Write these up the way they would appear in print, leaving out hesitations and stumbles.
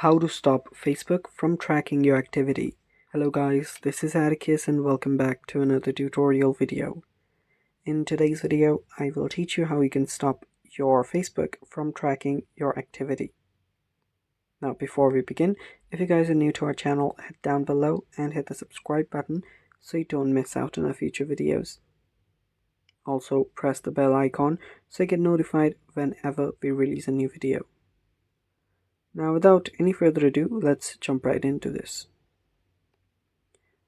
How to stop Facebook from tracking your activity. Hello guys, this is Atticus and welcome back to another tutorial video. In today's video, I will teach you how you can stop your Facebook from tracking your activity. Now before we begin, if you guys are new to our channel, head down below and hit the subscribe button so you don't miss out on our future videos. Also press the bell icon so you get notified whenever we release a new video. Now without any further ado, let's jump right into this.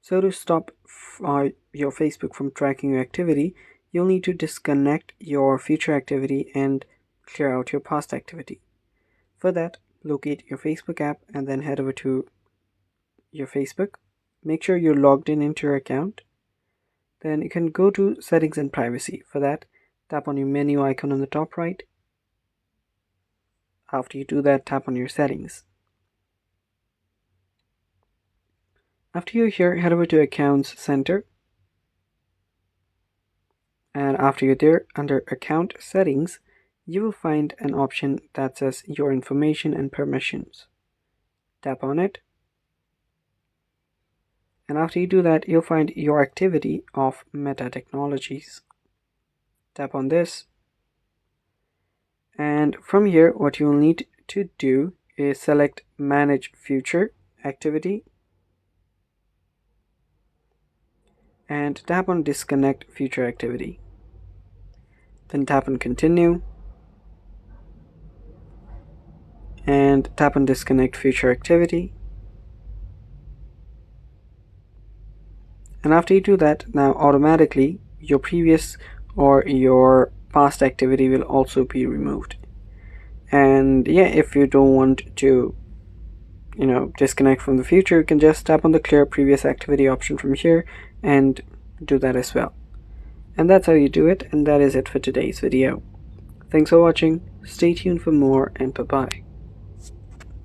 So to stop your Facebook from tracking your activity, you'll need to disconnect your future activity and clear out your past activity. For that, locate your Facebook app and then head over to your Facebook. Make sure you're logged into your account. Then you can go to Settings and Privacy. For that, tap on your menu icon on the top right. After you do that, tap on your settings. After you're here, head over to Accounts Center. And after you're there, under Account Settings, you will find an option that says Your Information and Permissions. Tap on it. And after you do that, you'll find Your Activity of Meta Technologies. Tap on this. And from here, what you'll need to do is select Manage Future Activity and tap on Disconnect Future Activity. Then tap on Continue and tap on Disconnect Future Activity. And after you do that, now automatically your previous or your past activity will also be removed. And yeah, if you don't want to disconnect from the future, you can just tap on the Clear Previous Activity option from here and do that as well. And that's how you do it, and that is it for today's video. Thanks for watching, stay tuned for more, and bye bye.